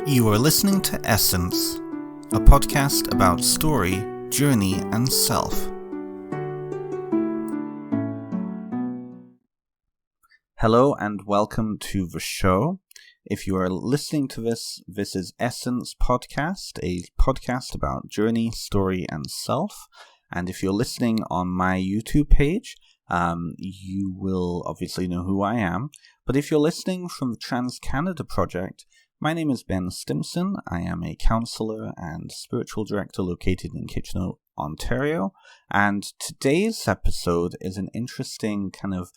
You are listening to Essence, a podcast about story, journey, and self. Hello and welcome to the show. If you are listening to this is Essence Podcast, a podcast about journey, story, and self. And if you're listening on my YouTube page, you will obviously know who I am. But if you're listening from the TransCanada project, my name is Ben Stimpson. I am a counsellor and spiritual director located in Kitchener, Ontario. And today's episode is an interesting kind of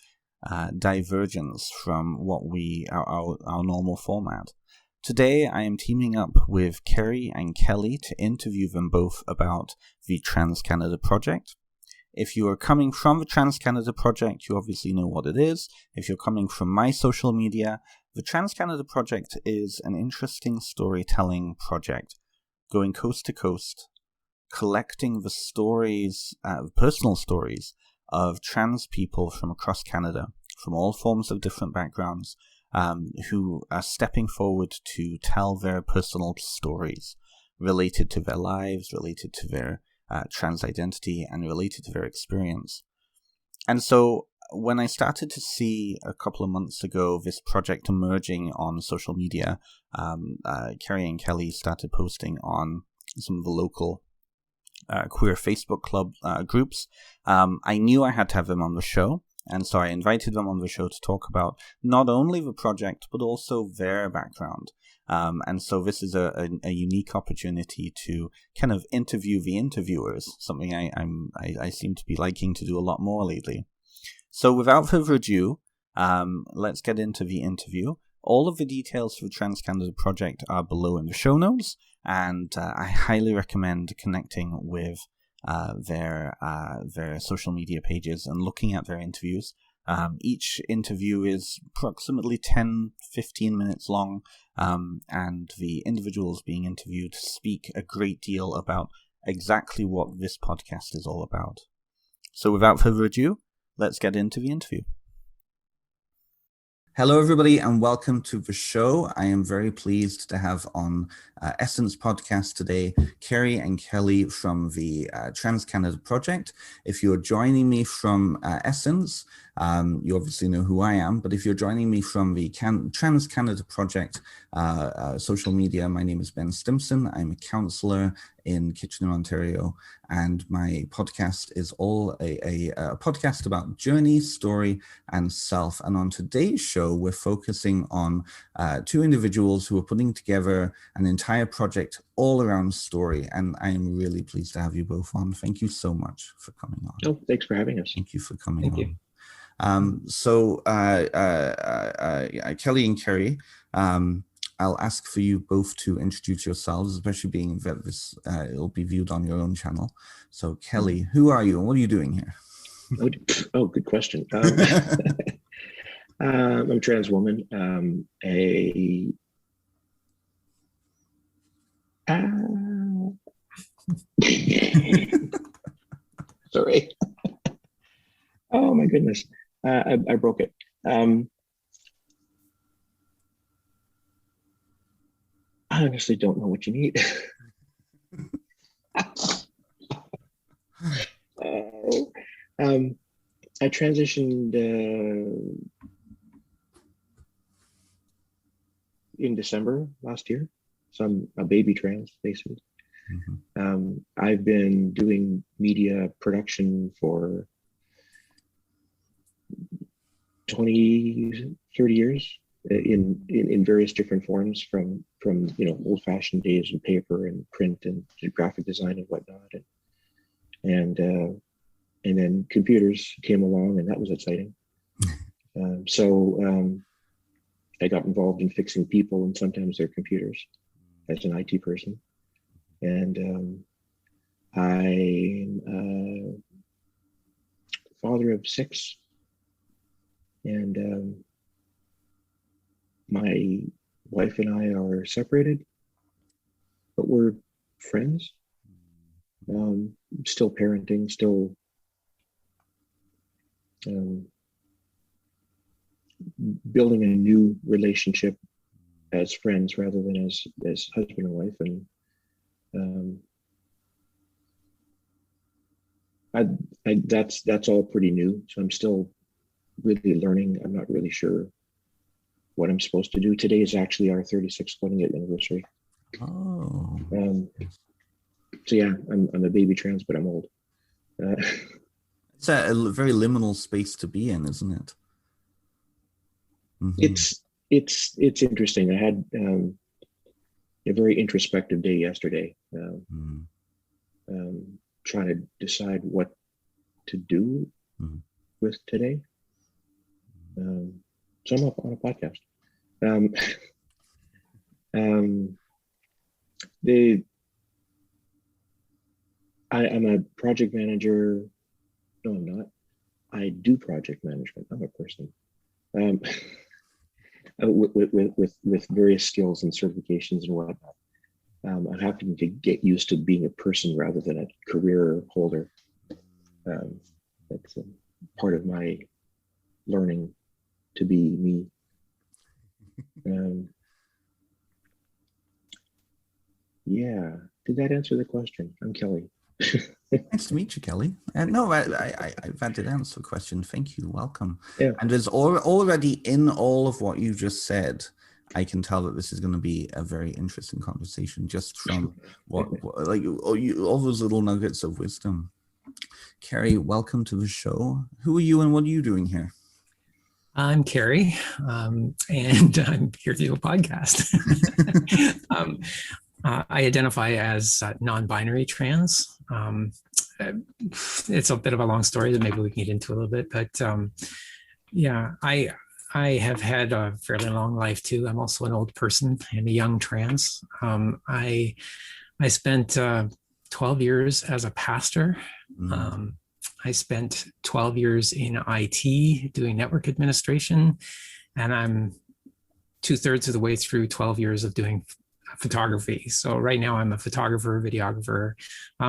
divergence from what our normal format. Today I am teaming up with Kerry and Kelly to interview them both about the TransCanada project. If you are coming from the TransCanada project, you obviously know what it is. If you're coming from my social media, the TransCanada project is an interesting storytelling project, going coast to coast, collecting the stories, personal stories of trans people from across Canada, from all forms of different backgrounds, who are stepping forward to tell their personal stories related to their lives, related to their trans identity, and related to their experience. And so when I started to see a couple of months ago this project emerging on social media, Kerry and Kelly started posting on some of the local queer Facebook club groups. I knew I had to have them on the show, and so I invited them on the show to talk about not only the project, but also their background. And so this is a unique opportunity to kind of interview the interviewers, something I seem to be liking to do a lot more lately. So without further ado, let's get into the interview. All of the details for the TransCanada project are below in the show notes, and I highly recommend connecting with their social media pages and looking at their interviews. Each interview is approximately 10-15 minutes long, and the individuals being interviewed speak a great deal about exactly what this podcast is all about. So without further ado, let's get into the interview. Hello, everybody, and welcome to the show. I am very pleased to have on Essence Podcast today, Kerry and Kelly from the TransCanada project. If you're joining me from Essence, you obviously know who I am, but if you're joining me from the TransCanada project social media, my name is Ben Stimpson. I'm a counsellor in Kitchener, Ontario, and my podcast is all a podcast about journey, story, and self. And on today's show, we're focusing on two individuals who are putting together an entire project all around story, and I am really pleased to have you both on. Thank you so much for coming on. Oh, thanks for having us. Thank you for coming on. You. Kelly and Kerry, I'll ask for you both to introduce yourselves, especially being that this it'll be viewed on your own channel. So, Kelly, who are you and what are you doing here? Oh, good question. I'm a trans woman. Sorry. Oh my goodness. I broke it. I honestly don't know what you need. I transitioned in December last year, so I'm a baby trans, basically. Mm-hmm. I've been doing media production for 20, 30 years in various different forms, from old-fashioned days in paper and print and graphic design and whatnot, and then computers came along, and that was exciting. So I got involved in fixing people and sometimes their computers as an IT person, and I'm a father of 6. And my wife and I are separated, but we're friends. Still parenting, still building a new relationship as friends rather than as husband and wife. And that's all pretty new. So I'm still really learning. I'm not really sure what I'm supposed to do. Today is actually our 36th wedding anniversary. Oh. So yeah, I'm a baby trans, but I'm old. It's a very liminal space to be in, isn't it? Mm-hmm. It's interesting. I had a very introspective day yesterday, trying to decide what to do with today. So I'm up on a podcast. I'm a project manager. No, I'm not. I do project management. I'm a person. With various skills and certifications and whatnot. I'm having to get used to being a person rather than a career holder. That's a part of my learning to be me. Yeah, did that answer the question? I'm Kelly. Nice to meet you, Kelly. No, that did answer the question. Thank you. Welcome. Yeah. And there's already in all of what you just said, I can tell that this is going to be a very interesting conversation just from all those little nuggets of wisdom. Carrie, welcome to the show. Who are you and what are you doing here? I'm Carrie, and I'm here to do a podcast. I identify as non-binary trans. It's a bit of a long story that maybe we can get into a little bit, but yeah, I have had a fairly long life too. I'm also an old person and a young trans. I spent 12 years as a pastor. I spent 12 years in IT doing network administration, and I'm 2/3 of the way through 12 years of doing photography. So right now I'm a photographer, videographer,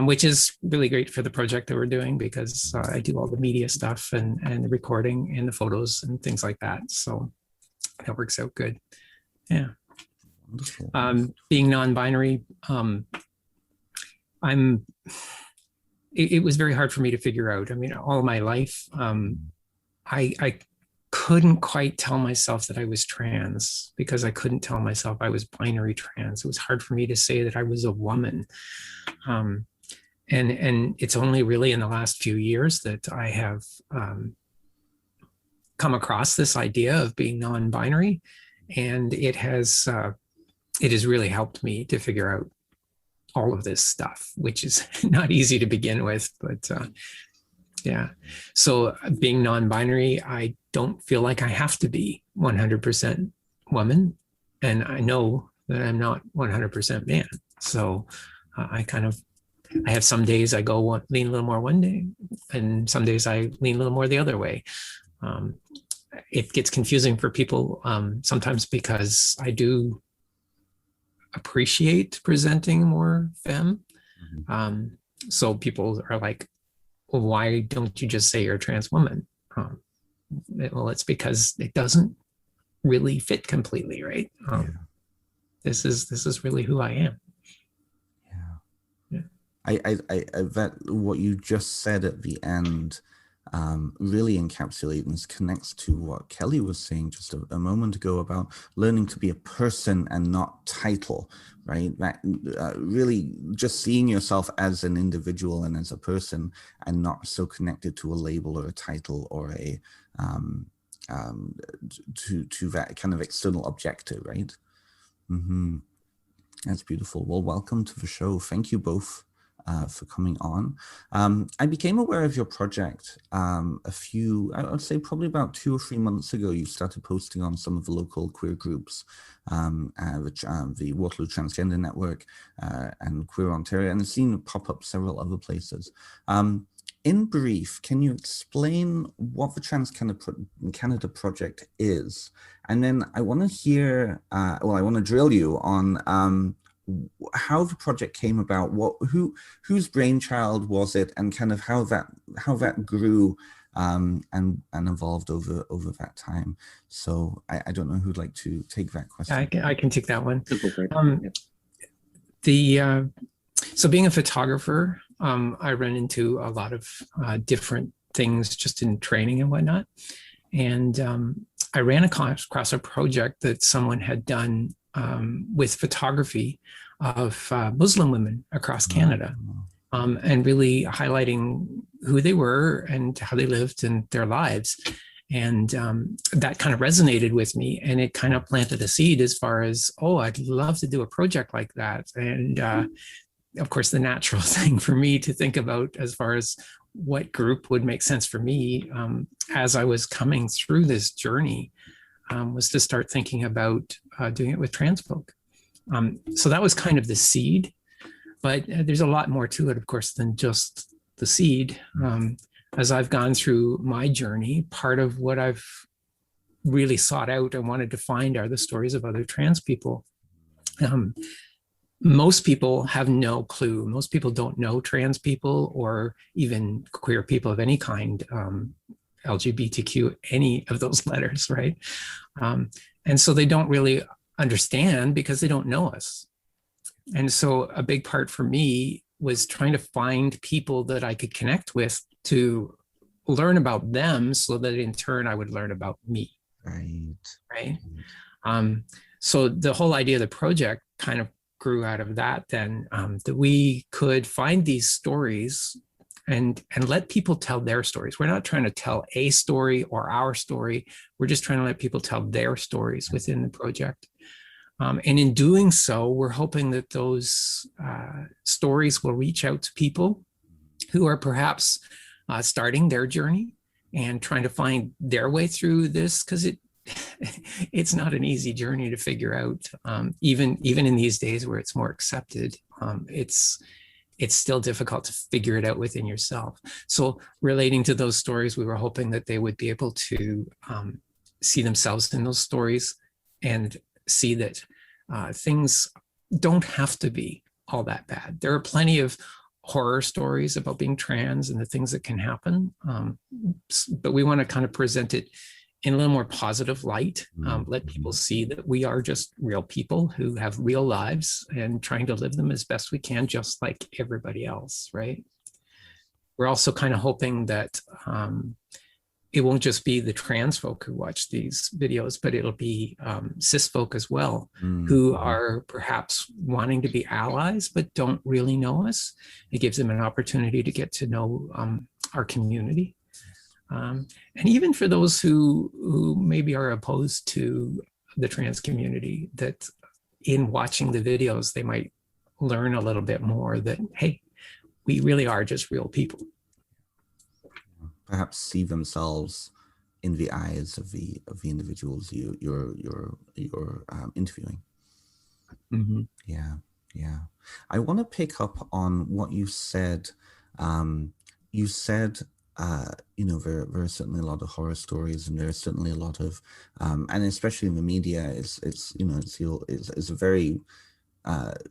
which is really great for the project that we're doing because I do all the media stuff and the recording and the photos and things like that. So that works out good. Yeah. Being non-binary, it was very hard for me to figure out. I mean, all my life, I couldn't quite tell myself that I was trans because I couldn't tell myself I was binary trans. It was hard for me to say that I was a woman. And it's only really in the last few years that I have come across this idea of being non-binary. And it has really helped me to figure out all of this stuff, which is not easy to begin with, but yeah. So being non-binary, I don't feel like I have to be 100% woman. And I know that I'm not 100% man. So I have some days I lean a little more one day, and some days I lean a little more the other way. It gets confusing for people sometimes because I do appreciate presenting more femme. So people are like, well, why don't you just say you're a trans woman? Well, it's because it doesn't really fit completely, right? This is really who I am. Yeah. I that what you just said at the end really encapsulates and connects to what Kelly was saying just a moment ago about learning to be a person and not title, right? That really just seeing yourself as an individual and as a person and not so connected to a label or a title or a to that kind of external objective, right? That's beautiful. Well, welcome to the show. Thank you both for coming on. I became aware of your project I would say probably about 2 or 3 months ago. You started posting on some of the local queer groups, the Waterloo Transgender Network and Queer Ontario, and I've seen it pop up several other places. In brief, can you explain what the TransCanada project is? And then I want to hear, I want to drill you on how the project came about, whose brainchild was it, and kind of how that grew and evolved over that time. So I don't know who'd like to take that question. I can take that one. Go for it. So being a photographer, I run into a lot of different things just in training and whatnot. And I ran across a project that someone had done with photography of Muslim women across Canada, and really highlighting who they were and how they lived in their lives. And that kind of resonated with me, and it kind of planted a seed as far as, oh, I'd love to do a project like that. And of course, the natural thing for me to think about as far as what group would make sense for me as I was coming through this journey was to start thinking about doing it with trans folk. So that was kind of the seed, but there's a lot more to it, of course, than just the seed. As I've gone through my journey, part of what I've really sought out and wanted to find are the stories of other trans people. Most people have no clue. Most people don't know trans people or even queer people of any kind, LGBTQ, any of those letters, right? And so they don't really understand because they don't know us. And so a big part for me was trying to find people that I could connect with to learn about them so that in turn I would learn about me. Right. So the whole idea of the project kind of grew out of that then, that we could find these stories and let people tell their stories. We're not trying to tell a story or our story. We're just trying to let people tell their stories within the project. And in doing so, we're hoping that those stories will reach out to people who are perhaps starting their journey and trying to find their way through this, because it's not an easy journey to figure out. Even in these days where it's more accepted, it's still difficult to figure it out within yourself. So relating to those stories, we were hoping that they would be able to see themselves in those stories and see that things don't have to be all that bad. There are plenty of horror stories about being trans and the things that can happen, but we want to kind of present it in a little more positive light, let people see that we are just real people who have real lives and trying to live them as best we can, just like everybody else, right? We're also kind of hoping that it won't just be the trans folk who watch these videos, but it'll be cis folk as well, who are perhaps wanting to be allies, but don't really know us. It gives them an opportunity to get to know our community. And even for those who maybe are opposed to the trans community, that in watching the videos, they might learn a little bit more that, hey, we really are just real people. Perhaps see themselves in the eyes of the individuals you're interviewing. Yeah. I want to pick up on what you said. You said, there are certainly a lot of horror stories, and there are certainly a lot of, and especially in the media, it's a very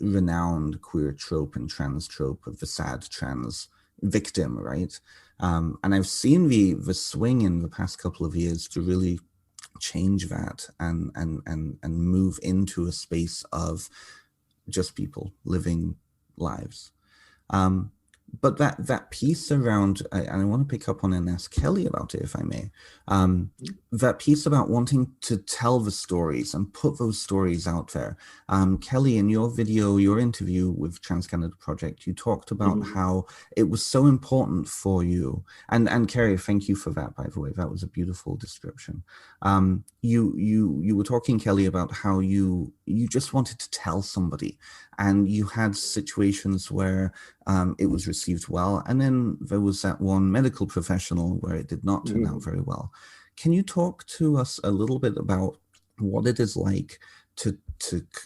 renowned queer trope and trans trope of the sad trans victim, right? And I've seen the swing in the past couple of years to really change that and move into a space of just people living lives. But that piece around, and I want to pick up on and ask Kelly about it, if I may, that piece about wanting to tell the stories and put those stories out there. Kelly, in your video, your interview with TransCanada Project, you talked about how it was so important for you. And Kerry, thank you for that, by the way. That was a beautiful description. You were talking, Kelly, about how you just wanted to tell somebody, and you had situations where it was received well, and then there was that one medical professional where it did not turn out very well. Can you talk to us a little bit about what it is like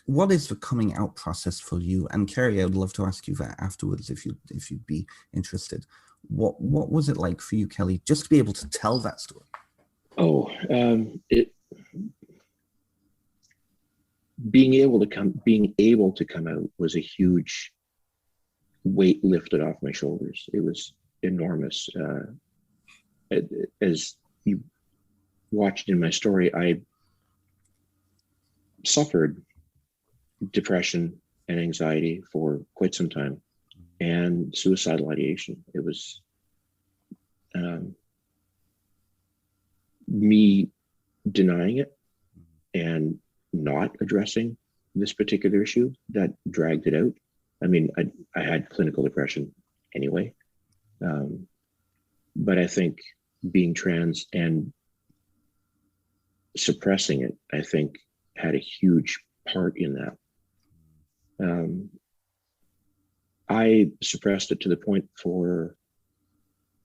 what is the coming out process for you? And Kerry, I would love to ask you that afterwards if you'd be interested. What was it like for you, Kelly, just to be able to tell that story? Being able to come out was a huge weight lifted off my shoulders. It was enormous. as you watched in my story, I suffered depression and anxiety for quite some time, and suicidal ideation. It was me denying it and not addressing this particular issue that dragged it out. I mean, I had clinical depression anyway, but I think being trans and suppressing it, I think, had a huge part in that. I suppressed it to the point for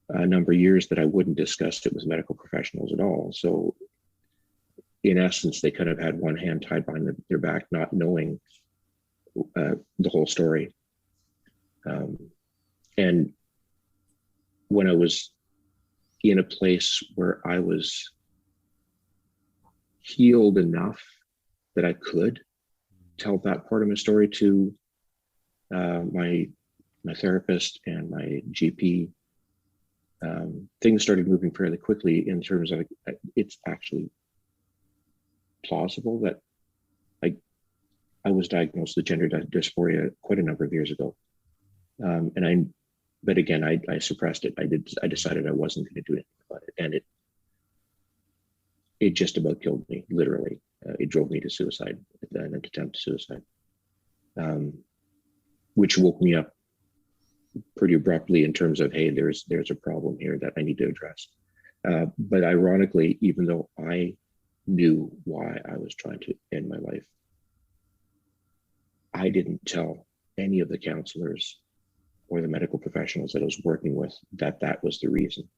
a number of years that I wouldn't discuss it with medical professionals at all. So in essence, they kind of had one hand tied behind their back, not knowing the whole story. And when I was in a place where I was healed enough that I could tell that part of my story to my therapist and my GP, things started moving fairly quickly in terms of it's actually plausible that I was diagnosed with gender dysphoria quite a number of years ago, but again, I suppressed it. I decided I wasn't going to do anything about it, and it just about killed me, literally. It drove me to suicide, an attempt to suicide, which woke me up pretty abruptly in terms of, hey, there's a problem here that I need to address. But ironically, even though I knew why I was trying to end my life, I didn't tell any of the counselors or the medical professionals that I was working with that was the reason.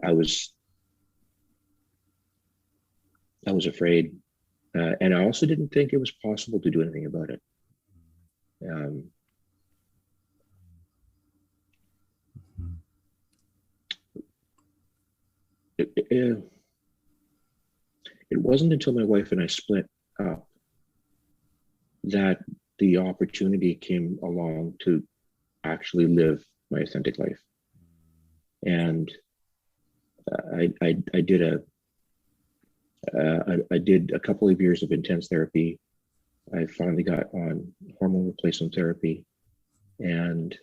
I was afraid, and I also didn't think it was possible to do anything about it. It wasn't until my wife and I split up that the opportunity came along to actually live my authentic life. And I did a couple of years of intense therapy. I finally got on hormone replacement therapy and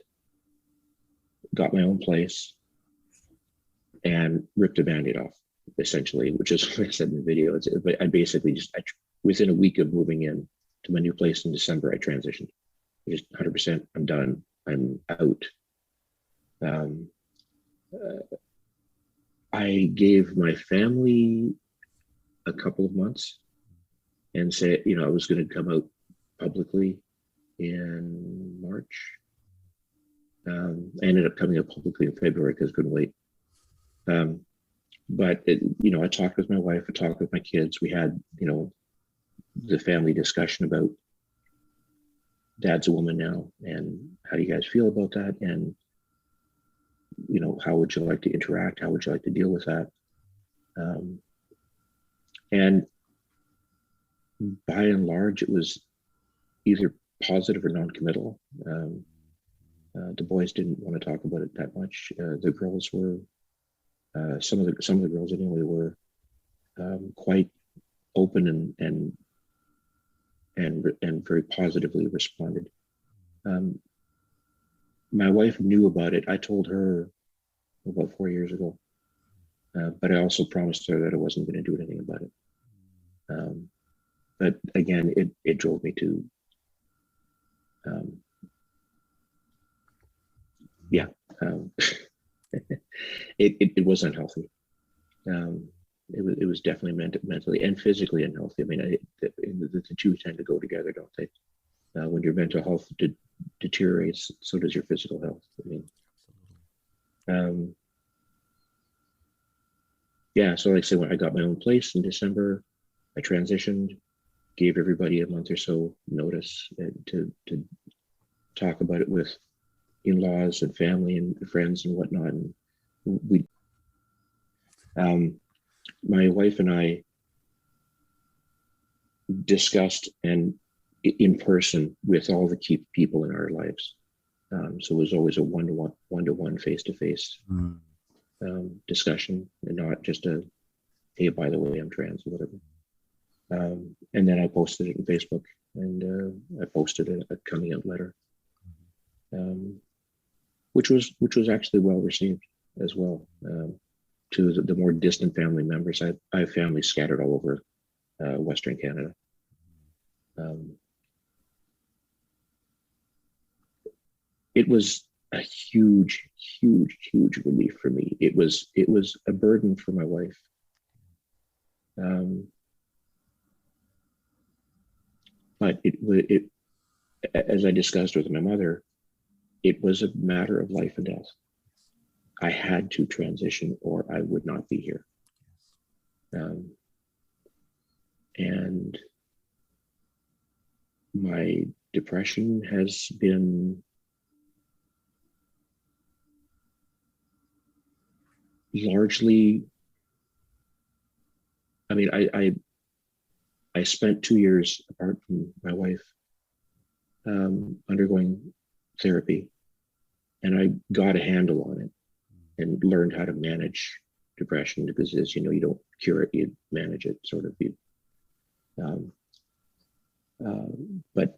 got my own place and ripped a Band-Aid off, essentially, which is what I said in the video. I basically within a week of moving in to my new place in December, I transitioned. Just 100%, I'm done, I'm out. I gave my family a couple of months and said, I was going to come out publicly in March. I ended up coming out publicly in February because I couldn't wait. But I talked with my wife, I talked with my kids. We had, the family discussion about Dad's a woman now, and how do you guys feel about that? And, how would you like to interact? How would you like to deal with that? And by and large, it was either positive or non-committal. The boys didn't want to talk about it that much. The girls were, some of the girls anyway, were quite open and very positively responded. My wife knew about it. I told her about 4 years ago, but I also promised her that I wasn't going to do anything about it. But again, it drove me to, it was unhealthy. It was definitely mentally and physically unhealthy. I mean, the two tend to go together, don't they? When your mental health deteriorates, so does your physical health. I mean, so like I said, when I got my own place in December, I transitioned, gave everybody a month or so notice to talk about it with in-laws and family and friends and whatnot. And my wife and I discussed and in person with all the key people in our lives. So it was always a one-to-one, face-to-face. discussion, and not just a, hey, by the way, I'm trans or whatever. And then I posted it on Facebook, and I posted a coming out letter, which was actually well received as well. To the more distant family members, I have family scattered all over Western Canada. It was a huge, huge, huge relief for me. It was a burden for my wife. But it, as I discussed with my mother, it was a matter of life and death. I had to transition or I would not be here. And my depression has been largely, I mean, I spent 2 years apart from my wife, undergoing therapy, and I got a handle on it and learned how to manage depression, because, as you know, you don't cure it, you manage it, sort of. But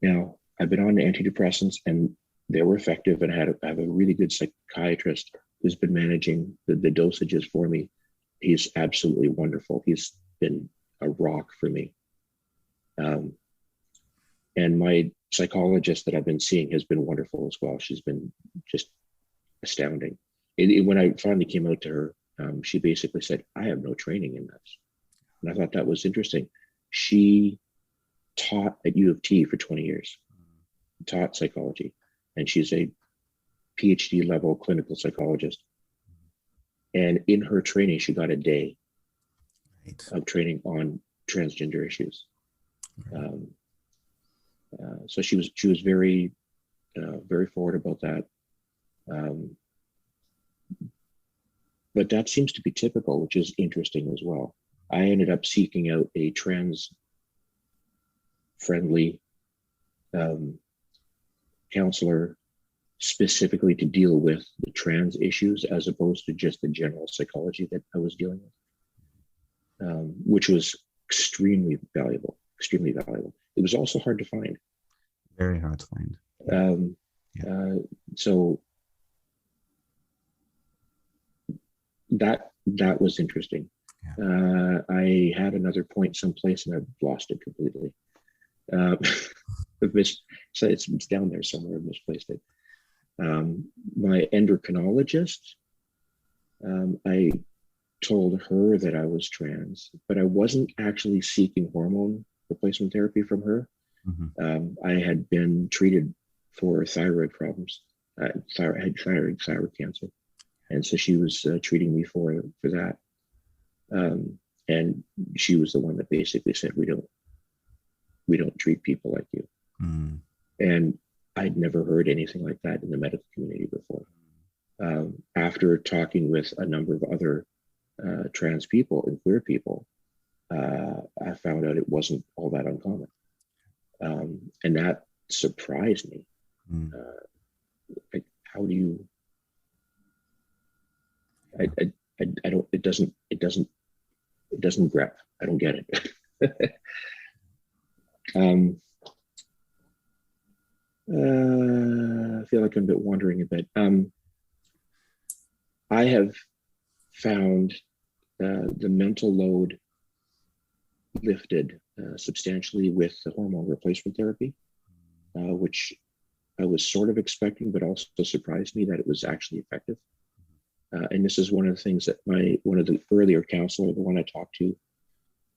now I've been on antidepressants and they were effective, and I have a really good psychiatrist who's been managing the dosages for me. He's absolutely wonderful. He's been a rock for me. And my psychologist that I've been seeing has been wonderful as well. She's been just astounding. When I finally came out to her, she basically said, I have no training in this. And I thought that was interesting. She taught at U of T for 20 years, taught psychology, and she's a PhD level clinical psychologist. And in her training, she got a day of training on transgender issues. So she was very, very forward about that. But that seems to be typical, which is interesting as well. I ended up seeking out a trans-friendly counselor specifically to deal with the trans issues, as opposed to just the general psychology that I was dealing with, which was extremely valuable, extremely valuable. It was also hard to find. Very hard to find. So that was interesting. Yeah. I had another point someplace and I've lost it completely. So it's down there somewhere. I misplaced it. My endocrinologist, I told her that I was trans, but I wasn't actually seeking hormone replacement therapy from her. Mm-hmm. I had been treated for thyroid problems. I had thyroid cancer, and so she was treating me for that. And she was the one that basically said, we don't treat people like you. Mm. And I'd never heard anything like that in the medical community before. After talking with a number of other trans people and queer people, I found out it wasn't all that uncommon. And that surprised me. Mm. Like, how do you, I don't, it doesn't grab. I don't get it. I feel like I'm a bit wandering a bit. I have found the mental load lifted substantially with the hormone replacement therapy, which I was sort of expecting, but also surprised me that it was actually effective. And this is one of the things that one of the earlier counselor, the one I talked to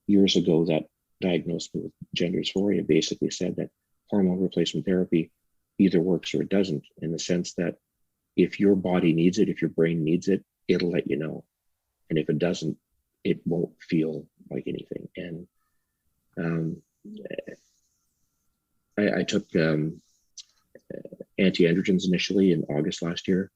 years ago that diagnosed me with gender dysphoria, basically said that hormone replacement therapy either works or it doesn't, in the sense that if your body needs it, if your brain needs it, it'll let you know. And if it doesn't, it won't feel like anything. And I took anti-androgens initially in August last year.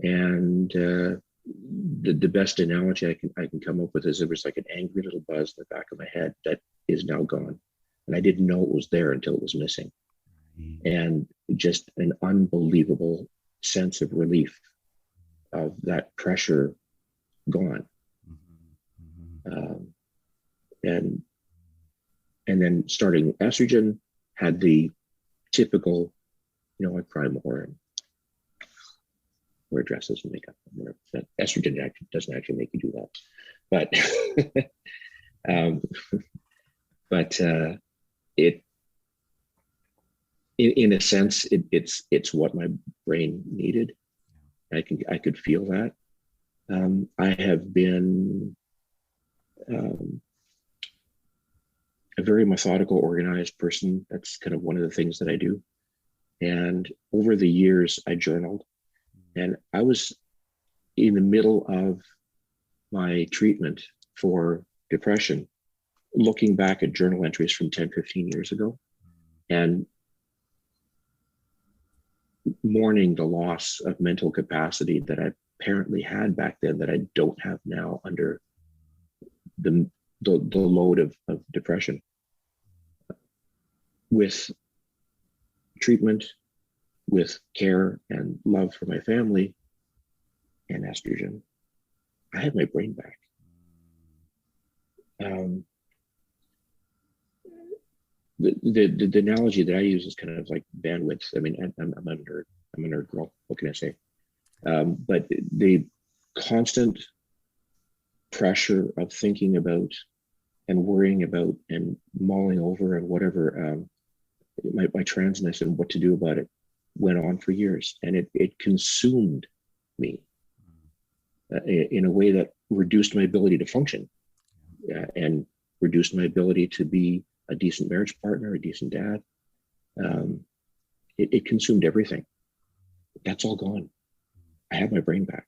And the best analogy I can come up with is it was like an angry little buzz in the back of my head that is now gone. And I didn't know it was there until it was missing. And just an unbelievable sense of relief of that pressure gone. And then starting estrogen had the typical, I cry more and wear dresses and makeup. Estrogen doesn't actually make you do that, but it, in a sense, it's what my brain needed. I could feel that. I have been a very methodical, organized person. That's kind of one of the things that I do. And over the years, I journaled, and I was in the middle of my treatment for depression, looking back at journal entries from 10, 15 years ago, and mourning the loss of mental capacity that I apparently had back then that I don't have now under the load of depression. With treatment, with care and love for my family and estrogen, I had my brain back. The analogy that I use is kind of like bandwidth. I mean, I'm a nerd. I'm a nerd girl. What can I say? But the constant pressure of thinking about and worrying about and mulling over and whatever, my transness and what to do about it went on for years, and it consumed me in a way that reduced my ability to function and reduced my ability to be a decent marriage partner, a decent dad. It consumed everything. That's all gone. I have my brain back.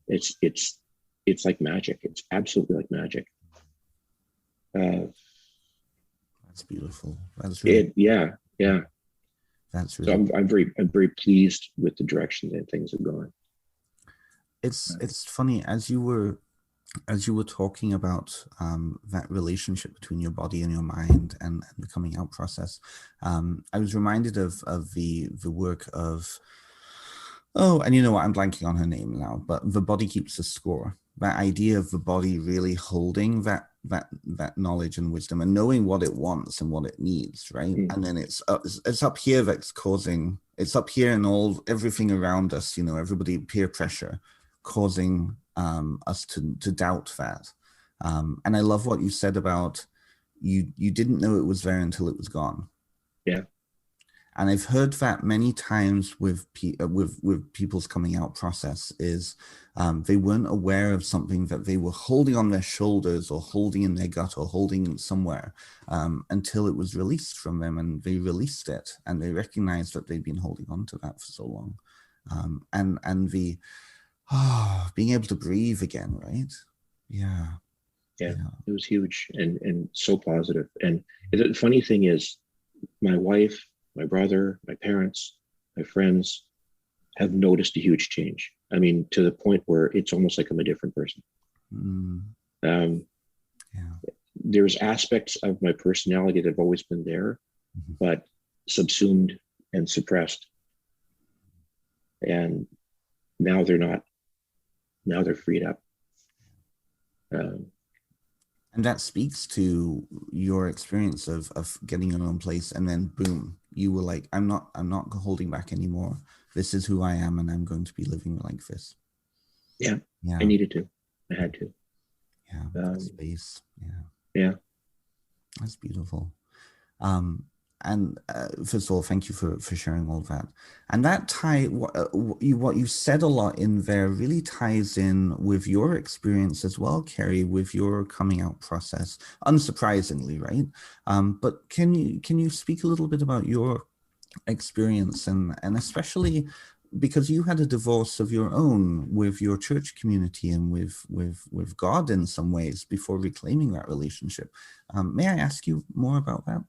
It's like magic. It's absolutely like magic. That's beautiful. That's really, yeah. That's really. So I'm very pleased with the direction that things have gone. It's funny, as you were talking about that relationship between your body and your mind and the coming out process, I was reminded of the work of, and you know what, I'm blanking on her name now, but The Body Keeps the Score. That idea of the body really holding that knowledge and wisdom and knowing what it wants and what it needs, right? And then it's up here that's causing, it's up here and everything around us, everybody, peer pressure, causing us to doubt that. And I love what you said about you didn't know it was there until it was gone. Yeah. And I've heard that many times with people's coming out process is they weren't aware of something that they were holding on their shoulders or holding in their gut or holding somewhere until it was released from them, and they released it and they recognized that they'd been holding on to that for so long. And the being able to breathe again, right? Yeah. It was huge and so positive. And the funny thing is, my wife, my brother, my parents, my friends have noticed a huge change. I mean, to the point where it's almost like I'm a different person. There's aspects of my personality that have always been there, but subsumed and suppressed. And now they're not. Now they're freed up. And that speaks to your experience of getting your own place, and then boom, you were like, I'm not holding back anymore. This is who I am, and I'm going to be living like this. Yeah. I needed to. I had to. Yeah. Space. Yeah. That's beautiful. And first of all, thank you for sharing all that. And that what you said a lot in there really ties in with your experience as well, Kerry, with your coming out process, unsurprisingly, right? But can you speak a little bit about your experience and especially because you had a divorce of your own with your church community and with God in some ways before reclaiming that relationship. May I ask you more about that?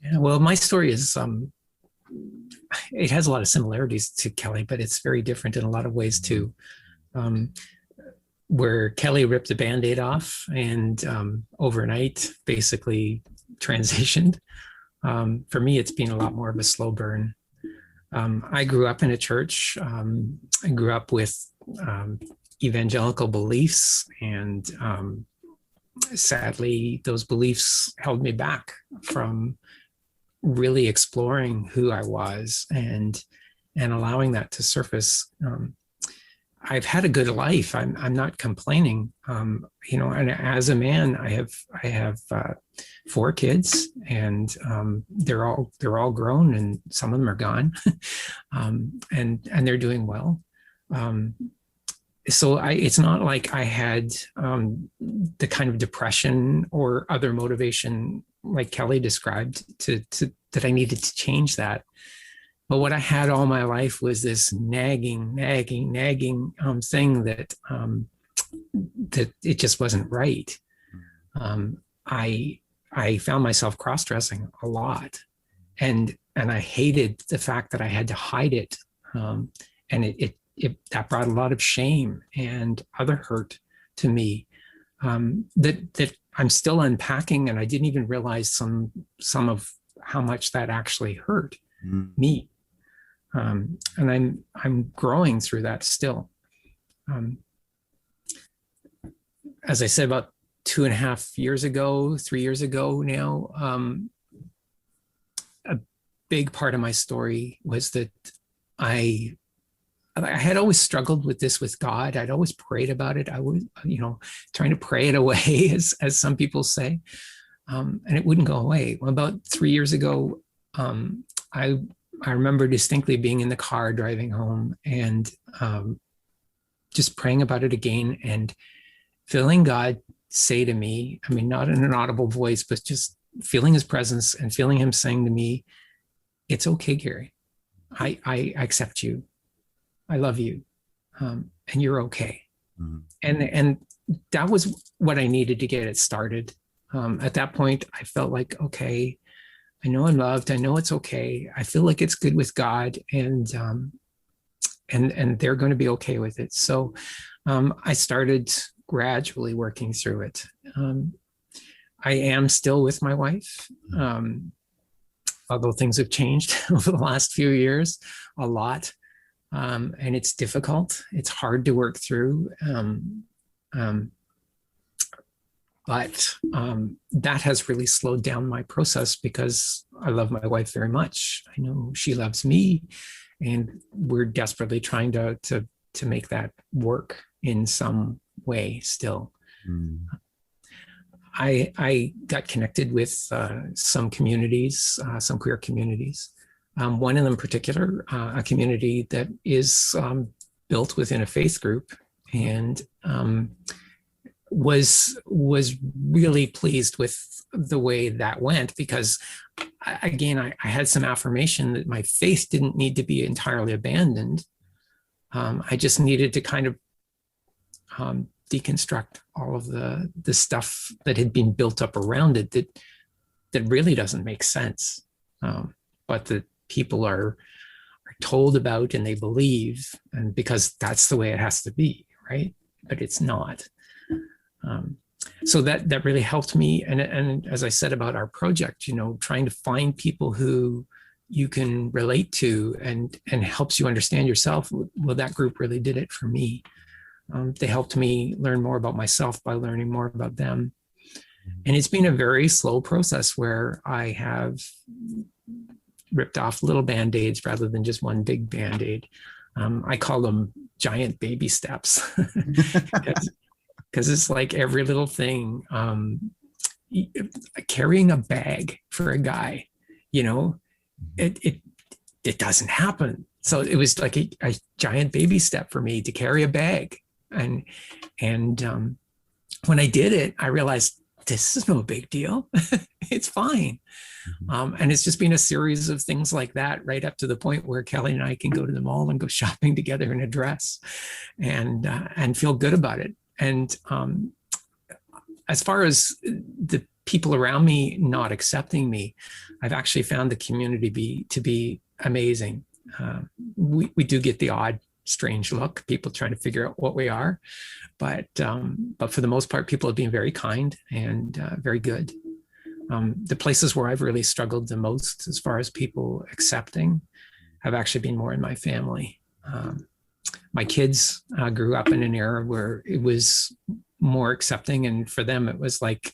Yeah, well, my story is, it has a lot of similarities to Kelly, but it's very different in a lot of ways too. Where Kelly ripped the Band-Aid off and overnight basically transitioned. For me, it's been a lot more of a slow burn. I grew up in a church. I grew up with evangelical beliefs, and sadly, those beliefs held me back from really exploring who I was and allowing that to surface. I've had a good life. I'm not complaining. And as a man, I have 4 kids, and they're all grown, and some of them are gone, and they're doing well. So it's not like I had the kind of depression or other motivation like Kelly described to that I needed to change that. But what I had all my life was this nagging thing that it just wasn't right. I found myself cross-dressing a lot, and I hated the fact that I had to hide it, and it that brought a lot of shame and other hurt to me, that I'm still unpacking, and I didn't even realize some of how much that actually hurt me. And I'm growing through that still. As I said, about 2.5 years ago, 3 years ago now, a big part of my story was that I had always struggled with this with God. I'd always prayed about it. I was, trying to pray it away, as some people say, and it wouldn't go away. Well, about 3 years ago, I remember distinctly being in the car driving home, and just praying about it again, and feeling God say to me, I mean, not in an audible voice, but just feeling his presence and feeling him saying to me, "It's okay, Gary. I accept you. I love you. And you're okay." And that was what I needed to get it started. At that point, I felt like, okay, I know I'm loved. I know it's okay. I feel like it's good with God, and they're going to be okay with it. So I started gradually working through it. I am still with my wife, although things have changed over the last few years a lot, and it's difficult. It's hard to work through. But that has really slowed down my process, because I love my wife very much. I know she loves me, and we're desperately trying to make that work in some way still. I got connected with some communities, some queer communities. One of them in particular, a community that is built within a faith group, and was really pleased with the way that went, because again, I had some affirmation that my faith didn't need to be entirely abandoned. I just needed to kind of deconstruct all of the stuff that had been built up around it that really doesn't make sense, but that people are told about and they believe, and because that's the way it has to be, right? But it's not. So that really helped me. And as I said about our project, trying to find people who you can relate to and helps you understand yourself. Well, that group really did it for me. They helped me learn more about myself by learning more about them. And it's been a very slow process where I have ripped off little Band-Aids rather than just one big Band-Aid. I call them giant baby steps. Because it's like every little thing, carrying a bag for a guy, it doesn't happen. So it was like a giant baby step for me to carry a bag. And when I did it, I realized this is no big deal. It's fine. And it's just been a series of things like that, right up to the point where Kelly and I can go to the mall and go shopping together in a dress and feel good about it. And as far as the people around me not accepting me, I've actually found the community to be amazing. We do get the odd strange look, people trying to figure out what we are, but for the most part, people have been very kind and very good. The places where I've really struggled the most as far as people accepting have actually been more in my family. My kids grew up in an era where it was more accepting, and for them it was like,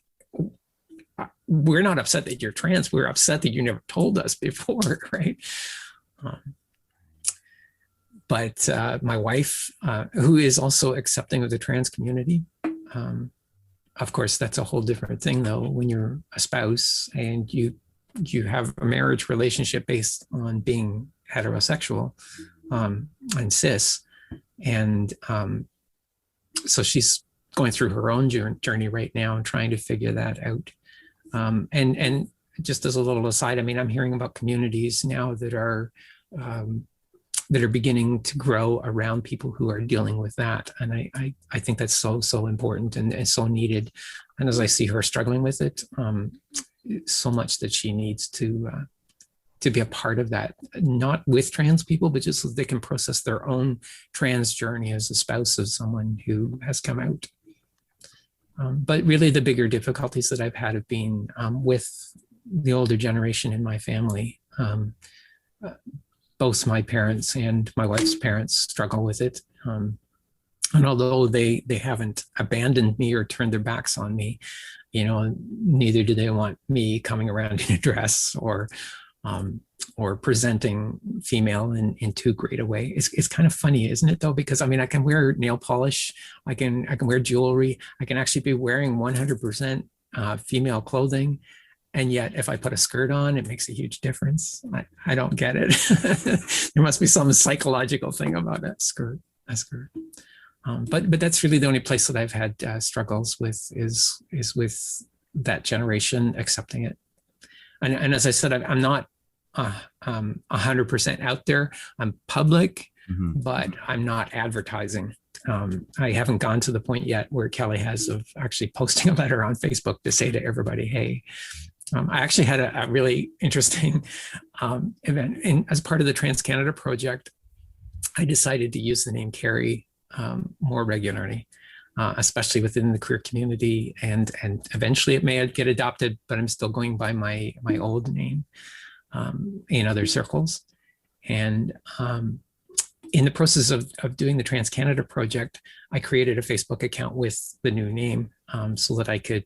we're not upset that you're trans, we're upset that you never told us before, right? But my wife, who is also accepting of the trans community, of course, that's a whole different thing though, when you're a spouse and you have a marriage relationship based on being heterosexual and cis. And so she's going through her own journey right now and trying to figure that out. And just as a little aside, I mean, I'm hearing about communities now that are beginning to grow around people who are dealing with that. And I think that's so important and so needed. And as I see her struggling with it, so much that she needs to be a part of that, not with trans people, but just so they can process their own trans journey as a spouse of someone who has come out. But really the bigger difficulties that I've had have been with the older generation in my family. Both my parents and my wife's parents struggle with it. And although they haven't abandoned me or turned their backs on me, neither do they want me coming around in a dress or presenting female in too great a way. It's kind of funny, isn't it though? Because I mean, I can wear nail polish, I can wear jewelry, I can actually be wearing 100% female clothing. And yet if I put a skirt on, it makes a huge difference. I don't get it. There must be some psychological thing about a skirt. But that's really the only place that I've had struggles with is with that generation accepting it. And as I said, I'm not 100% out there. I'm public, but I'm not advertising. I haven't gone to the point yet where Kelly has of actually posting a letter on Facebook to say to everybody, hey. I actually had a really interesting event as part of the TransCanada project. I decided to use the name Carrie more regularly, especially within the queer community, and eventually it may get adopted, but I'm still going by my old name in other circles. And in the process of doing the TransCanada project, I created a Facebook account with the new name so that I could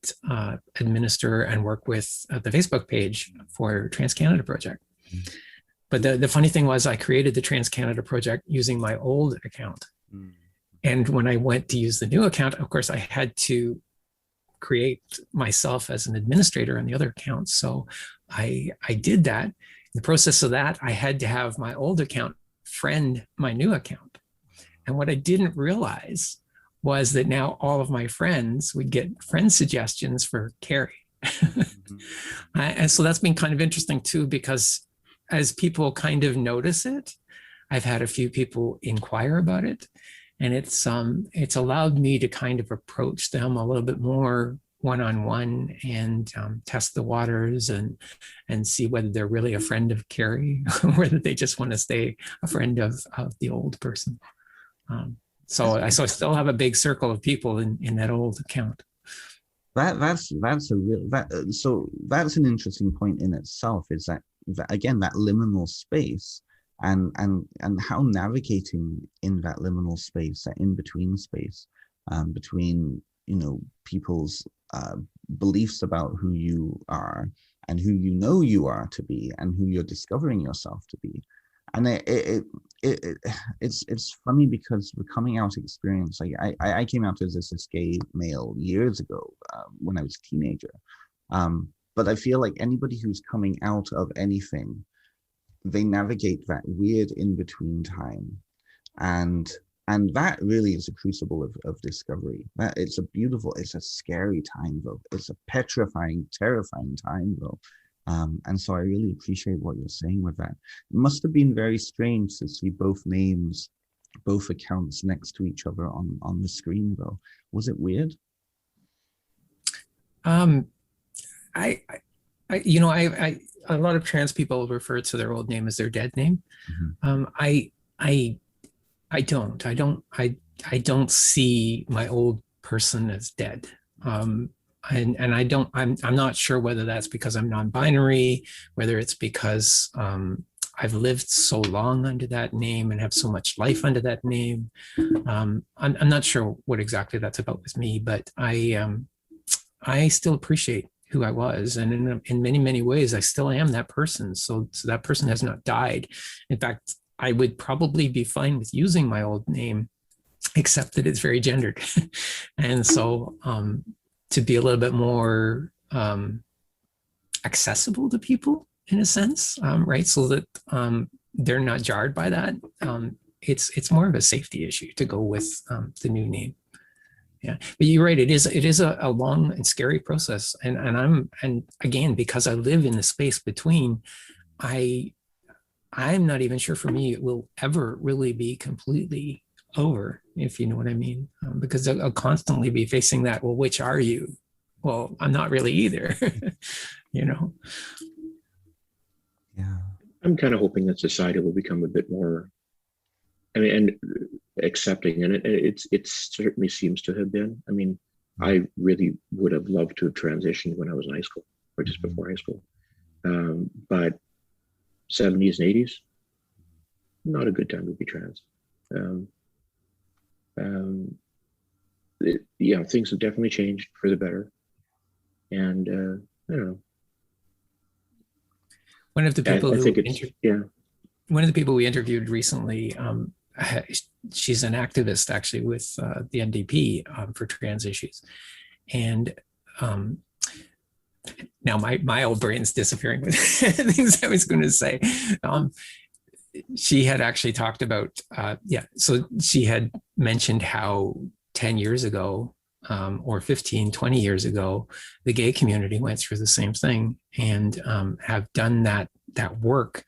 administer and work with the Facebook page for TransCanada project. But the funny thing was I created the TransCanada project using my old account. And when I went to use the new account, of course, I had to create myself as an administrator on the other account. So I did that. In the process of that, I had to have my old account friend my new account. And what I didn't realize was that now all of my friends would get friend suggestions for Carrie. And so that's been kind of interesting too, because as people kind of notice it, I've had a few people inquire about it, and it's allowed me to kind of approach them a little bit more one-on-one and test the waters and see whether they're really a friend of Carrie or whether they just want to stay a friend of the old person. So I still have a big circle of people in that old account. That's an interesting point in itself, is that again, that liminal space and how navigating in that liminal space, that in-between space between people's beliefs about who you are and who you are to be and who you're discovering yourself to be. And it's funny because the coming out experience, like I came out as this gay male years ago when I was a teenager, but I feel like anybody who's coming out of anything, they navigate that weird in-between time, and that really is a crucible of discovery. That it's a scary time though. It's a petrifying, terrifying time though. And so I really appreciate what you're saying with that. It must have been very strange to see both names, both accounts next to each other on the screen though. Was it weird? I a lot of trans people refer to their old name as their dead name. I don't see my old person as dead. And I'm not sure whether that's because I'm non-binary, whether it's because I've lived so long under that name and have so much life under that name. I'm not sure what exactly that's about with me, but I still appreciate who I was, and in many, many ways, I still am that person. So that person has not died. In fact, I would probably be fine with using my old name, except that it's very gendered. And so to be a little bit more accessible to people in a sense, right? So that they're not jarred by that. It's more of a safety issue to go with the new name. Yeah, but you're right. It is a long and scary process, and again, because I live in the space between, I'm not even sure for me it will ever really be completely over, if you know what I mean, because I'll constantly be facing that. Well, which are you? Well, I'm not really either. You know. Yeah, I'm kind of hoping that society will become a bit more, I mean, and accepting, and it certainly seems to have been. I mean, I really would have loved to have transitioned when I was in high school or just before high school, but 70s and 80s, not a good time to be trans. Yeah, things have definitely changed for the better, and I don't know. One of the people one of the people we interviewed recently, she's an activist actually with the NDP for trans issues, and now my old brain's disappearing with things I was going to say. She had actually talked about so she had mentioned how 10 years ago or 15, 20 years ago, the gay community went through the same thing and have done that work,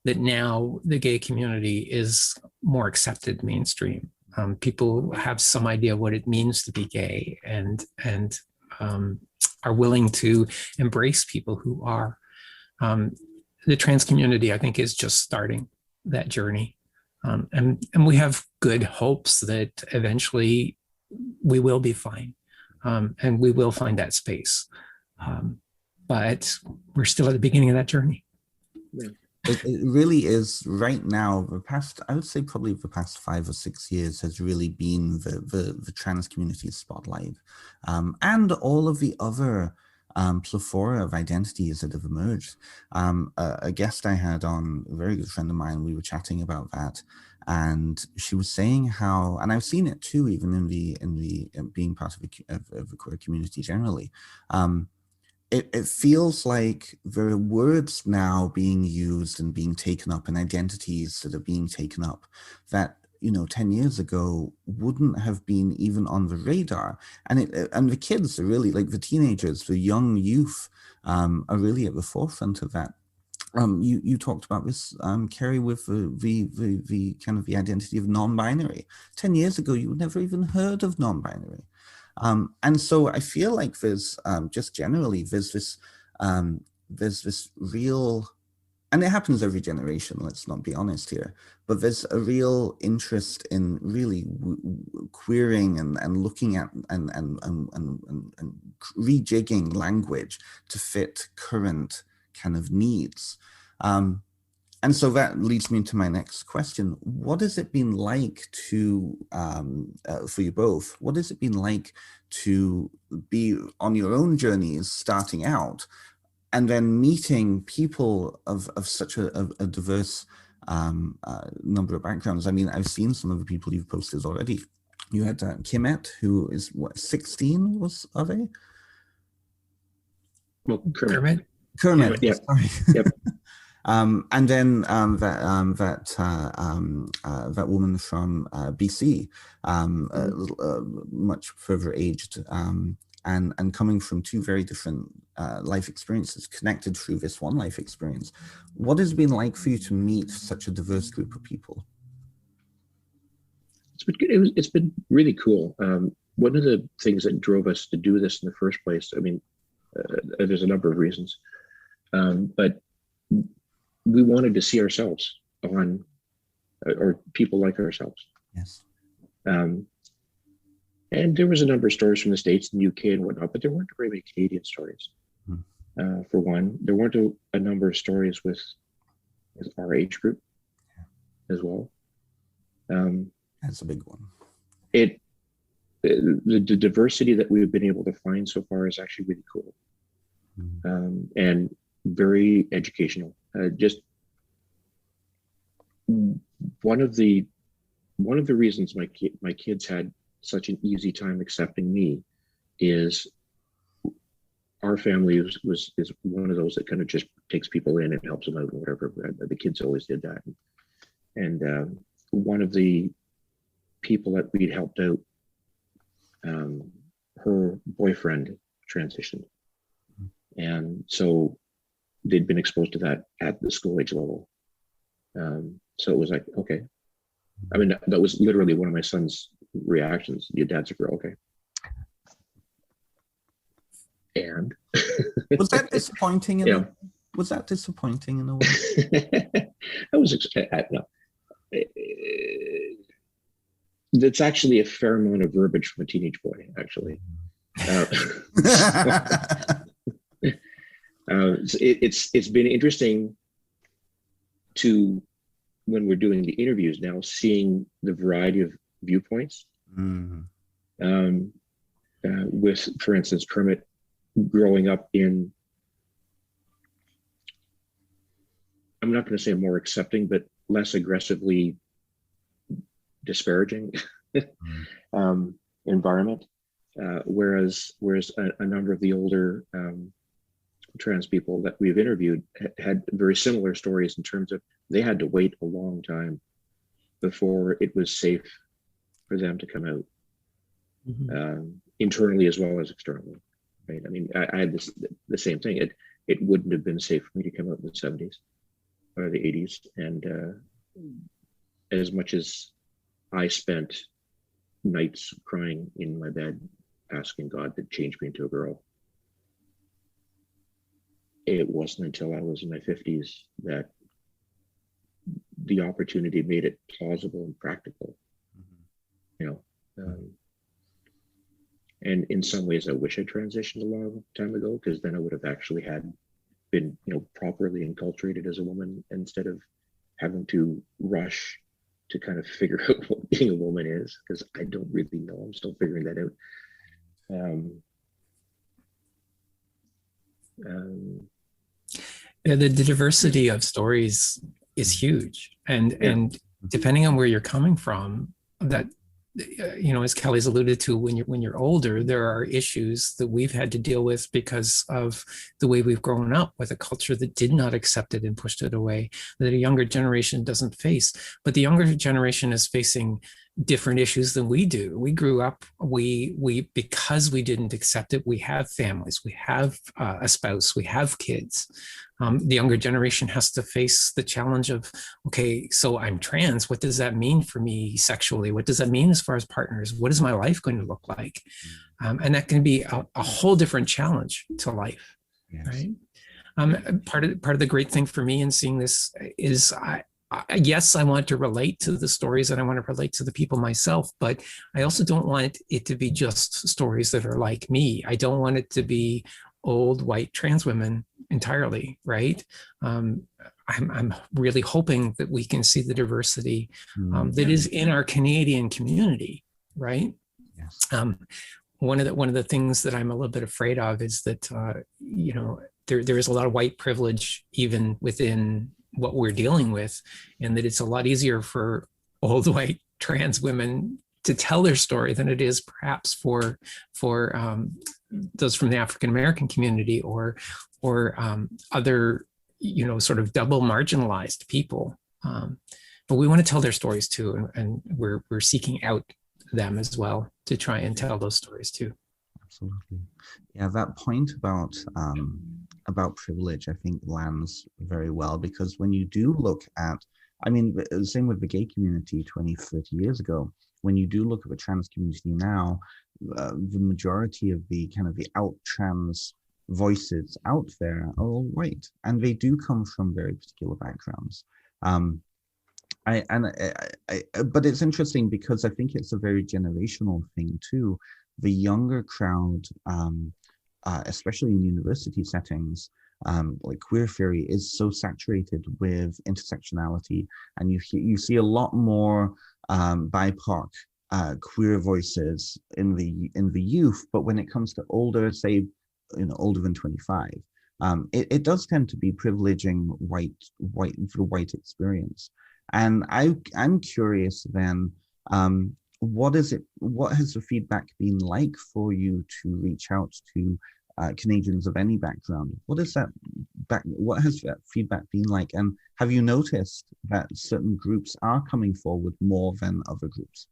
that now the gay community is more accepted mainstream. People have some idea what it means to be gay and are willing to embrace people who are. The trans community, I think, is just starting that journey. And we have good hopes that eventually we will be fine, and we will find that space. But we're still at the beginning of that journey. Yeah. It really is right now. I would say probably the past 5 or 6 years has really been the trans community spotlight, and all of the other plethora of identities that have emerged. A guest I had on, a very good friend of mine, we were chatting about that, and she was saying how, and I've seen it too, even in the being part of the queer community generally. It feels like there are words now being used and being taken up, and identities that are being taken up that 10 years ago wouldn't have been even on the radar. And the kids are really, like the teenagers, the young youth, are really at the forefront of that. You talked about this, Kerry, with the kind of the identity of non-binary. 10 years ago, you would never even heard of non-binary. And so I feel like there's just generally there's this real, and it happens every generation, let's not be honest here, but there's a real interest in really queering and looking at and rejigging language to fit current kind of needs. And so that leads me to my next question. What has it been like to, for you both, what has it been like to be on your own journeys starting out and then meeting people of such a diverse number of backgrounds? I mean, I've seen some of the people you've posted already. You had Kimet, who is, what, 16, are they? Well, Kermit. Yeah. Sorry. Yep. And then that woman from BC, much further aged, and coming from two very different life experiences, connected through this one life experience. What has it been like for you to meet such a diverse group of people? It's been good. It's been really cool. One of the things that drove us to do this in the first place, I mean, there's a number of reasons, but we wanted to see ourselves on, or people like ourselves. Yes. And there was a number of stories from the States and UK and whatnot, but there weren't very many Canadian stories. For one, there weren't a number of stories with is our age group as well. That's a big one. The diversity that we've been able to find so far is actually really cool, and very educational. Just one of the reasons my kids had such an easy time accepting me is our family is one of those that kind of just takes people in and helps them out and whatever. The kids always did that, and one of the people that we'd helped out, her boyfriend transitioned, and so they'd been exposed to that at the school age level. So it was like, okay. I mean, that was literally one of my son's reactions. Your dad's a girl, okay. And was that disappointing? Was that disappointing in a way? I was no. That's actually a fair amount of verbiage from a teenage boy, actually. It's been interesting to, when we're doing the interviews now, seeing the variety of viewpoints. With, for instance, Kermit growing up in, I'm not going to say more accepting, but less aggressively disparaging environment, whereas a number of the older trans people that we've interviewed had very similar stories in terms of they had to wait a long time before it was safe for them to come out, internally as well as externally. Right? I mean, I had the same thing. It wouldn't have been safe for me to come out in the 70s or the 80s, and as much as I spent nights crying in my bed, asking God to change me into a girl, it wasn't until I was in my 50s that the opportunity made it plausible and practical. And in some ways, I wish I transitioned a long time ago, because then I would have actually been, properly enculturated as a woman, instead of having to rush to kind of figure out what being a woman is, because I don't really know. I'm still figuring that out. The diversity of stories is huge, and depending on where you're coming from, that, as Kelly's alluded to, when you're older, there are issues that we've had to deal with because of the way we've grown up with a culture that did not accept it and pushed it away, that a younger generation doesn't face. But the younger generation is facing different issues than we do. We grew up, because we didn't accept it, we have families, we have a spouse, we have kids. The younger generation has to face the challenge of, okay, so I'm trans. What does that mean for me sexually? What does that mean as far as partners? What is my life going to look like? And that can be a whole different challenge to life, right? Part of the great thing for me in seeing this is, yes, I want to relate to the stories and I want to relate to the people myself, but I also don't want it to be just stories that are like me. I don't want it to be old white trans women entirely, right? I'm really hoping that we can see the diversity that is in our Canadian community, right? Yes. One of the things that I'm a little bit afraid of is that there is a lot of white privilege even within what we're dealing with, and that it's a lot easier for old white trans women to tell their story than it is perhaps for those from the African American community or other sort of double marginalized people. But we want to tell their stories too, and we're seeking out them as well to try and tell those stories too. Absolutely. Yeah, that point about privilege, I think, lands very well, because when you do look at, the same with the gay community 20, 30 years ago, when you do look at the trans community now, the majority of the out trans voices out there are all white, and they do come from very particular backgrounds. But it's interesting because I think it's a very generational thing too. The younger crowd, especially in university settings, like queer theory is so saturated with intersectionality, and you see a lot more BIPOC queer voices in the youth, but when it comes to older, say, older than 25, it does tend to be privileging the white experience. And I'm curious then, what has the feedback been like for you to reach out to Canadians of any background? What has that feedback been like? And have you noticed that certain groups are coming forward more than other groups?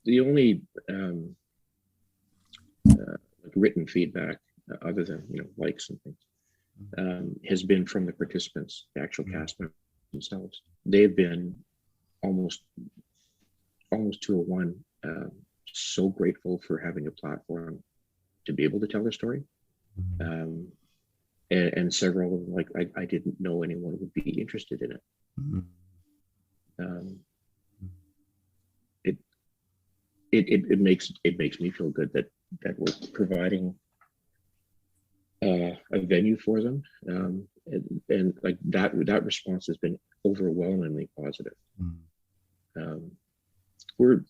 The only written feedback, other than likes and things, has been from the participants, the actual cast members themselves. They've been almost to a one, so grateful for having a platform to be able to tell their story. And several of them, like, I didn't know anyone would be interested in it. It makes me feel good that we're providing a venue for them, and like that response has been overwhelmingly positive. We're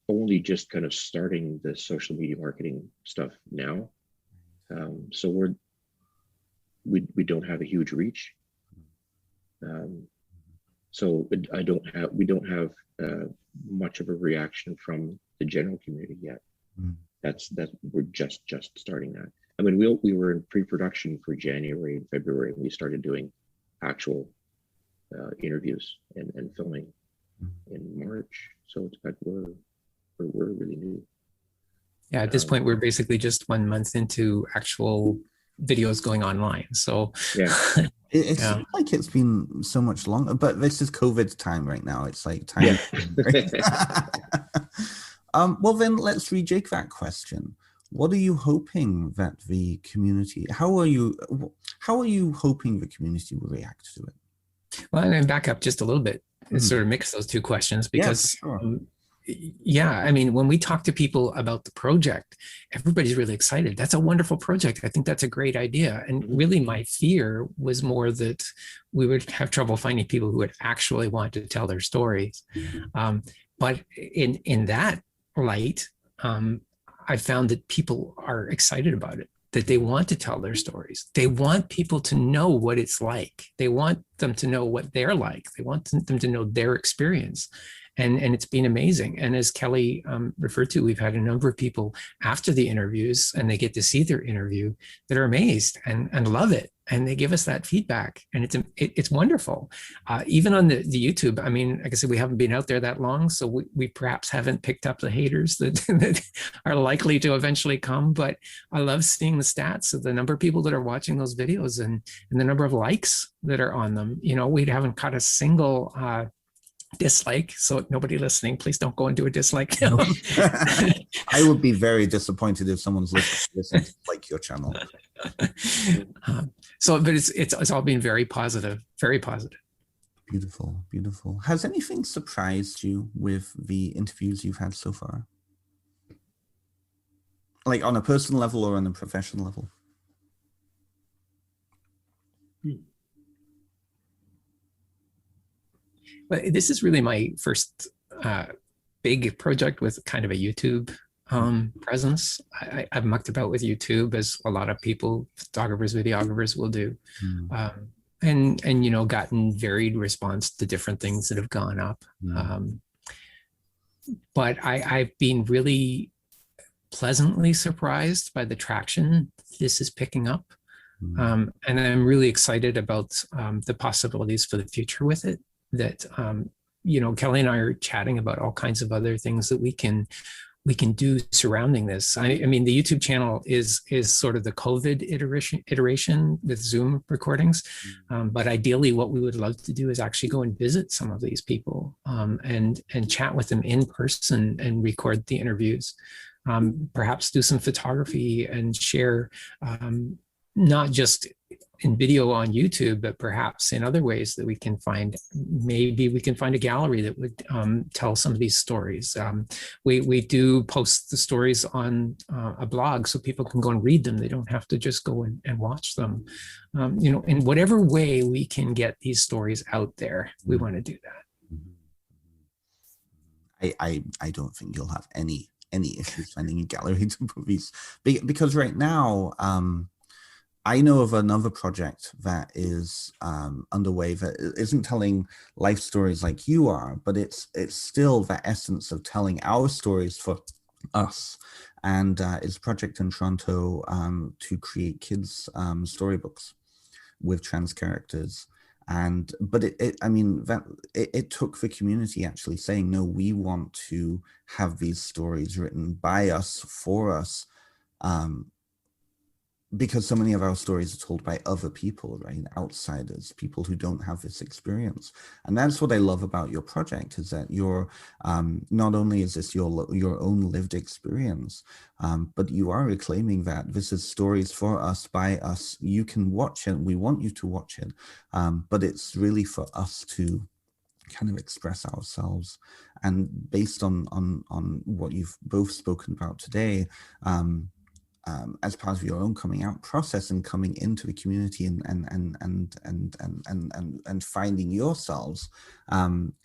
only just kind of starting the social media marketing stuff now, so we don't have a huge reach. So we don't have much of a reaction from the general community yet. That's we're just starting that. I mean, we were in pre-production for January and February, and we started doing actual interviews and filming in March. So it's like we're really new. Yeah, at this point, we're basically just 1 month into actual videos going online. So yeah. It seems like it's been so much longer, but this is COVID time right now. It's like time. Yeah. Well, then let's rejig that question. What are you hoping that the community? How are you hoping the community will react to it? Well, I'm going to back up just a little bit and sort of mix those two questions, because I mean, when we talk to people about the project, everybody's really excited. That's a wonderful project. I think that's a great idea. And really my fear was more that we would have trouble finding people who would actually want to tell their stories. But in that light, I found that people are excited about it, that they want to tell their stories. They want people to know what it's like. They want them to know what they're like. They want them to know their experience. And it's been amazing. And as Kelly referred to, we've had a number of people after the interviews, and they get to see their interview, that are amazed and love it. And they give us that feedback, and it's wonderful. Even on the YouTube, I mean, like I said, we haven't been out there that long, so we perhaps haven't picked up the haters that are likely to eventually come. But I love seeing the stats of the number of people that are watching those videos and the number of likes that are on them. We haven't caught a single dislike, so nobody listening, please don't go and do a dislike now. I would be very disappointed if someone's listening to like your channel. But it's all been very positive, very positive. Beautiful. Has anything surprised you with the interviews you've had so far, like on a personal level or on a professional level? But this is really my first big project with kind of a YouTube presence. I've mucked about with YouTube, as a lot of people, photographers, videographers, will do, and gotten varied response to different things that have gone up. But I've been really pleasantly surprised by the traction this is picking up, and I'm really excited about the possibilities for the future with it. That Kelly and I are chatting about all kinds of other things that we can do surrounding this. I mean, the YouTube channel is sort of the COVID iteration with Zoom recordings, but ideally, what we would love to do is actually go and visit some of these people and chat with them in person and record the interviews. Perhaps do some photography and share not just in video on YouTube, but perhaps in other ways that we can find. Maybe we can find a gallery that would tell some of these stories. We do post the stories on a blog so people can go and read them. They don't have to just go and watch them. In whatever way we can get these stories out there, we want to do that. I don't think you'll have any issues finding a gallery to put these, because right now, I know of another project that is underway that isn't telling life stories like you are, but it's still the essence of telling our stories for us. And it's a project in Toronto to create kids' storybooks with trans characters. But it took the community actually saying, no, we want to have these stories written by us, for us, because so many of our stories are told by other people, right? Outsiders, people who don't have this experience. And that's what I love about your project, is that you're, not only is this your own lived experience, but you are reclaiming that this is stories for us, by us. You can watch it. We want you to watch it. But it's really for us to kind of express ourselves. And based on what you've both spoken about today, as part of your own coming out process and coming into the community and finding yourselves,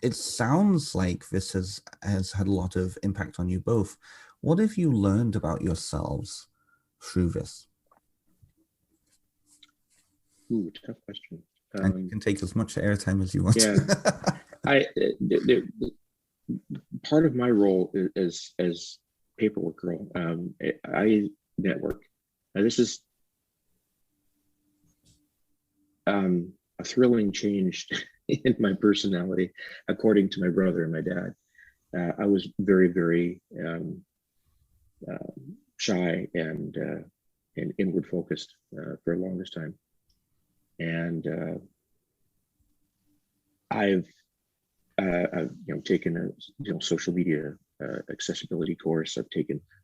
it sounds like this has had a lot of impact on you both. What have you learned about yourselves through this? Ooh, tough question. And you can take as much airtime as you want. Yeah, part of my role as paperwork girl, I network. Now, this is a thrilling change in my personality, according to my brother and my dad. I was very, very shy and inward focused for the longest time, and I've taken a social media accessibility course.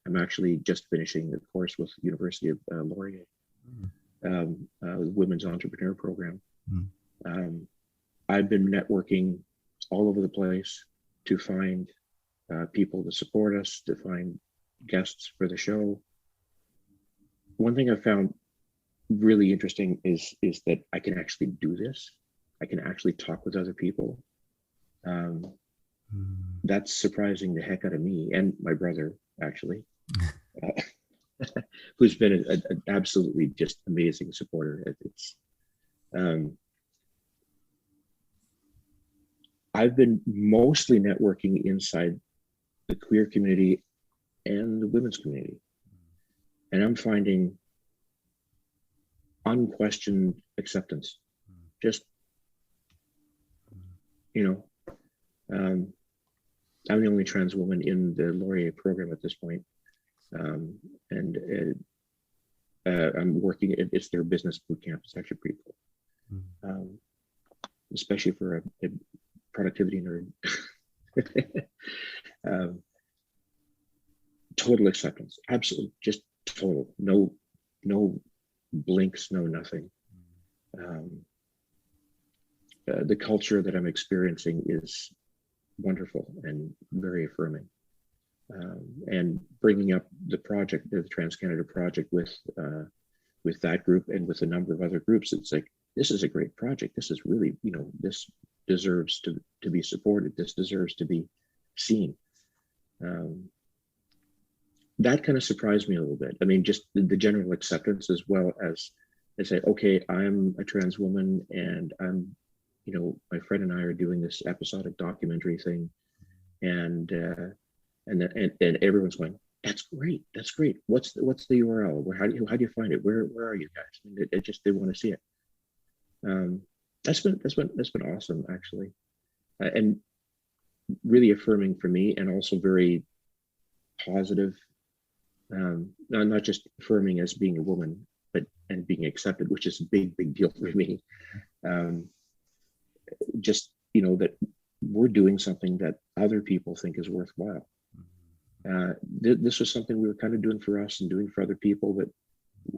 I'm actually just finishing the course with the University of Laurier, Women's Entrepreneur Program. I've been networking all over the place to find people to support us, to find guests for the show. One thing I found really interesting is that I can actually do this. I can actually talk with other people. That's surprising the heck out of me and my brother, actually, who's been an absolutely just amazing supporter. I've been mostly networking inside the queer community and the women's community, and I'm finding unquestioned acceptance. Just, I'm the only trans woman in the Laurier program at this point. I'm working, it's their business boot camp. It's actually pretty cool. Especially for a productivity nerd. Total acceptance, absolutely, just total, no blinks, no nothing. The culture that I'm experiencing is wonderful and very affirming. And bringing up the project, the TransCanada project, with that group and with a number of other groups, it's like, this is a great project. This is really, this deserves to be supported. This deserves to be seen. That kind of surprised me a little bit. I mean, just the general acceptance, as well as they say, okay, I'm a trans woman, and I'm, my friend and I are doing this episodic documentary thing, and everyone's going, that's great, what's the URL, how do you find it, where are you guys? I mean, they want to see it. That's been awesome, actually, and really affirming for me, and also very positive. Not just affirming as being a woman, and being accepted, which is a big deal for me. Just, that we're doing something that other people think is worthwhile. This was something we were kind of doing for us and doing for other people, but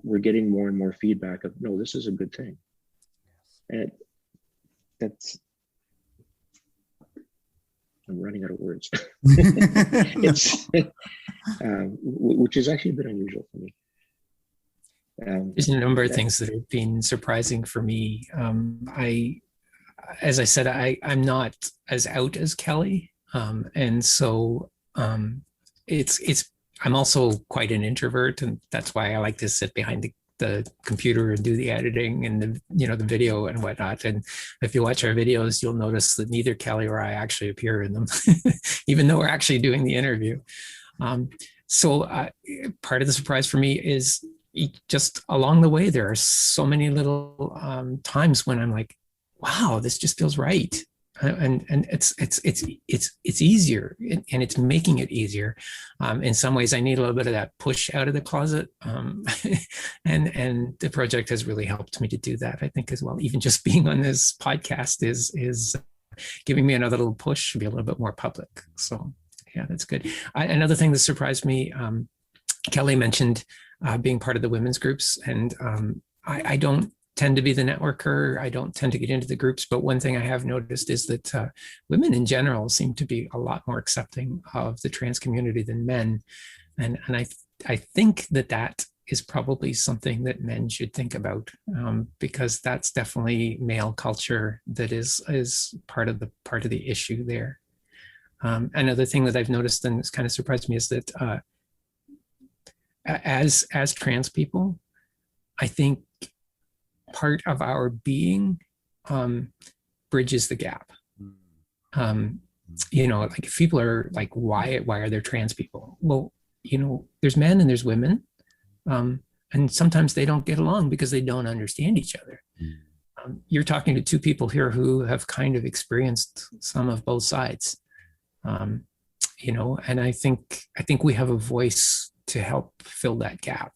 we're getting more and more feedback of, no, this is a good thing. And that's, I'm running out of words. It's, which is actually a bit unusual for me. There's a number of things that have been surprising for me. As I said, I'm not as out as Kelly. And so I'm also quite an introvert, and that's why I like to sit behind the computer and do the editing and the video and whatnot. And if you watch our videos, you'll notice that neither Kelly or I actually appear in them, even though we're actually doing the interview. So part of the surprise for me is just along the way, there are so many little times when I'm like, wow, this just feels right. And it's easier, and it's making it easier. In some ways, I need a little bit of that push out of the closet, and the project has really helped me to do that, I think, as well. Even just being on this podcast is giving me another little push to be a little bit more public. So yeah, that's good. Another thing that surprised me, Kelly mentioned being part of the women's groups, and I don't tend to be the networker. I don't tend to get into the groups, but one thing I have noticed is that women in general seem to be a lot more accepting of the trans community than men. And I think that is probably something that men should think about, because that's definitely male culture that is part of the issue there. Another thing that I've noticed, and it's kind of surprised me, is that as trans people, I think part of our being bridges the gap. Like if people are like, why are there trans people? Well, there's men and there's women, and sometimes they don't get along because they don't understand each other. You're talking to two people here who have kind of experienced some of both sides, and I think we have a voice to help fill that gap.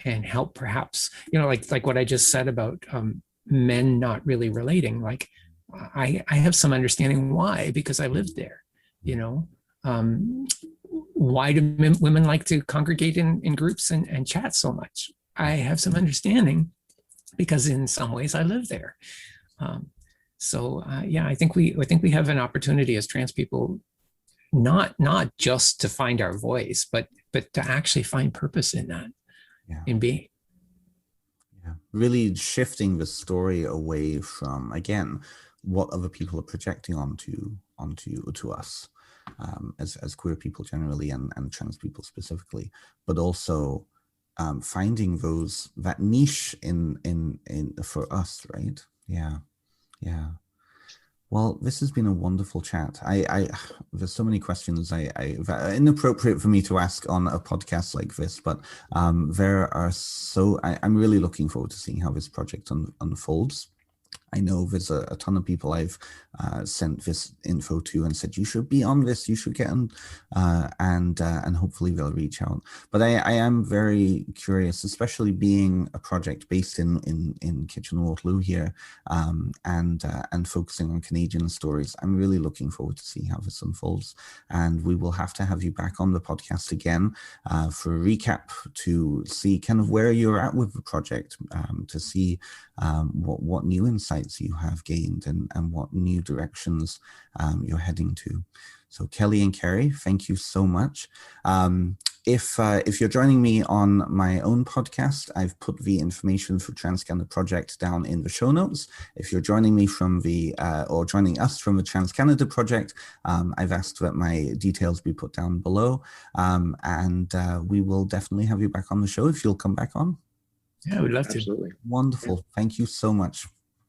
And help perhaps, like what I just said about men not really relating. Like I have some understanding why, because I lived there. Why do women like to congregate in groups and chat so much? I have some understanding because in some ways I live there. I think we have an opportunity as trans people, not just to find our voice, but to actually find purpose in that. In being. Yeah, really shifting the story away from, again, what other people are projecting onto us, as queer people generally and trans people specifically, but also finding that niche in for us, right? Yeah. Well, this has been a wonderful chat. There's so many questions that are inappropriate for me to ask on a podcast like this, but I'm really looking forward to seeing how this project unfolds. I know there's a ton of people I've sent this info to and said, you should be on this, you should get on, and hopefully they'll reach out. But I am very curious, especially being a project based in Kitchener-Waterloo here, and focusing on Canadian stories. I'm really looking forward to seeing how this unfolds. And we will have to have you back on the podcast again for a recap, to see kind of where you're at with the project, to see what new insights you have gained and what new directions you're heading to. So Kelly and Kerry, thank you so much. If you're joining me on my own podcast, I've put the information for TransCanada project down in the show notes. If you're joining me from or joining us from the TransCanada project, I've asked that my details be put down below, and we will definitely have you back on the show if you'll come back on. Yeah, we'd love to. Absolutely. Wonderful. Thank you so much.